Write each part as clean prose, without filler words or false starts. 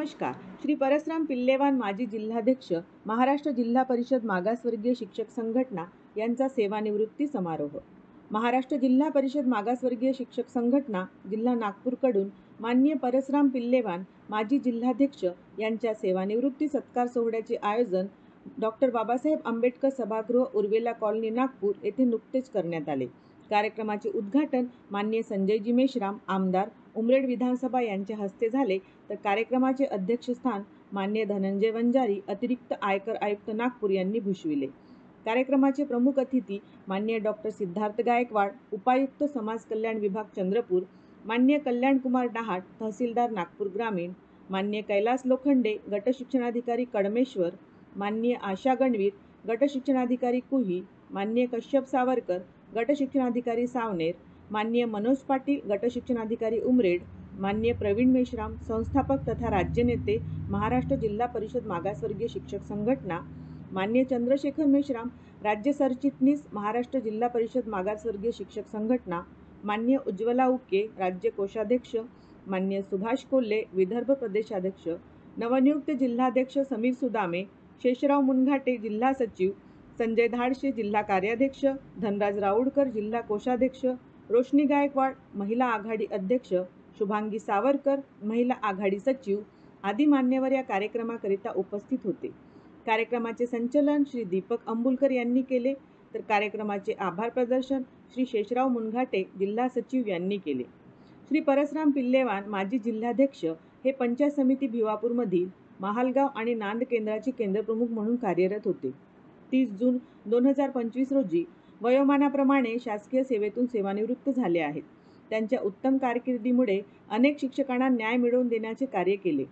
नमस्कार. श्री परसराम पिल्लेवान माजी जिल्हाध्यक्ष, महाराष्ट्र जिल्हा परिषद मागासवर्गीय शिक्षक संघटना यांचा सेवानिवृत्ती समारोह. महाराष्ट्र जिल्हा परिषद मागासवर्गीय शिक्षक संघटना जिल्हा नागपूरकडून माननीय परसराम पिल्लेवान माजी जिल्हाध्यक्ष यांच्या सेवानिवृत्ती सत्कार सोहळ्याचे आयोजन डॉक्टर बाबासाहेब आंबेडकर सभागृह उर्वेला कॉलनी नागपूर येथे नुकतेच करण्यात आले. कार्यक्रमाचे उद्घाटन माननीय संजयजी मेश्राम आमदार उमरेड विधानसभा यांच्या हस्ते झाले, तर कार्यक्रमाचे अध्यक्षस्थान माननीय धनंजय वंजारी अतिरिक्त आयकर आयुक्त नागपूर यांनी भूषविले. कार्यक्रमाचे प्रमुख अतिथी माननीय डॉक्टर सिद्धार्थ गायकवाड उपायुक्त समाज कल्याण विभाग चंद्रपूर, माननीय कल्याणकुमार डहाट तहसीलदार नागपूर ग्रामीण, माननीय कैलास लोखंडे गट शिक्षणाधिकारी कडमेश्वर, माननीय आशा गणवीर गट शिक्षणाधिकारी कुही, माननीय कश्यप सावरकर गट शिक्षणाधिकारी सावनेर, माननीय मनोज पाटील गट शिक्षणाधिकारी उमरेड, माननीय प्रवीण मेश्राम संस्थापक तथा राज्य नेते महाराष्ट्र जिल्हा परिषद मागासवर्गीय शिक्षक संघटना, माननीय चंद्रशेखर मेश्राम राज्य सरचिटणीस महाराष्ट्र जिल्हा परिषद मागासवर्गीय शिक्षक संघटना, माननीय उज्ज्वला उके राज्य कोषाध्यक्ष, माननीय सुभाष कोल्हे विदर्भ प्रदेशाध्यक्ष, नवनियुक्त जिल्हाध्यक्ष समीर सुदामे, शेषराव मुनघाटे जिल्हा सचिव, संजय धाडशे जिल्हा कार्याध्यक्ष, धनराज राऊडकर जिल्हा कोषाध्यक्ष, रोशनी गायकवाड महिला आघाडी अध्यक्ष, शुभांगी सावरकर महिला आघाडी सचिव आदी मान्यवर या कार्यक्रमाकरिता उपस्थित होते. कार्यक्रमाचे संचालन श्री दीपक अंबुलकर यांनी केले, तर कार्यक्रमाचे आभार प्रदर्शन श्री शेषराव मुनघाटे जिल्हा सचिव यांनी केले. श्री परसराम पिल्लेवान माजी जिल्हाध्यक्ष हे पंचायत समिती भिवापूरमधील महालगाव आणि नांद केंद्राचे केंद्रप्रमुख म्हणून कार्यरत होते. 30 जून 2025 रोजी वयोमानाप्रमाणे शासकीय सेवेतून सेवानिवृत्त झाले आहेत. त्यांच्या उत्तम कारकिर्दीमुळे अनेक शिक्षकांना न्याय मिळवून देण्याचे कार्य केले.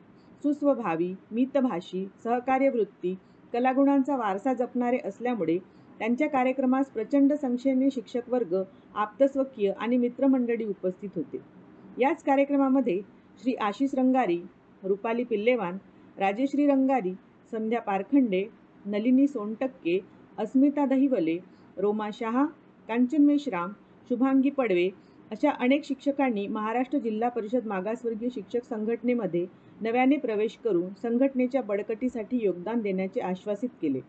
सुस्वभावी, मितभाषी, सहकार्यवृत्ती, कलागुणांचा वारसा जपणारे असल्यामुळे त्यांच्या कार्यक्रमास प्रचंड संख्येने शिक्षक वर्ग, आप्तस्वकीय आणि मित्रमंडळी उपस्थित होते. याच कार्यक्रमामध्ये श्री आशिष रंगारी, रुपाली पिल्लेवान, राजेश्री रंगारी, संध्या पारखंडे, नलिनी सोनटक्के, अस्मिता दहिवले, रोमा शहा, कांचन मेश्राम, शुभांगी पडवे अशा अनेक शिक्षकांनी महाराष्ट्र जिल्हा परिषद मागासवर्गीय शिक्षक संघटनेमध्ये नव्याने प्रवेश करून संघटनेच्या बळकटीसाठी योगदान देण्याचे आश्वासित केले.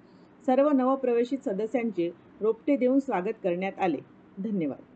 सर्व नवप्रवेशित सदस्यांचे रोपटे देऊन स्वागत करण्यात आले. धन्यवाद.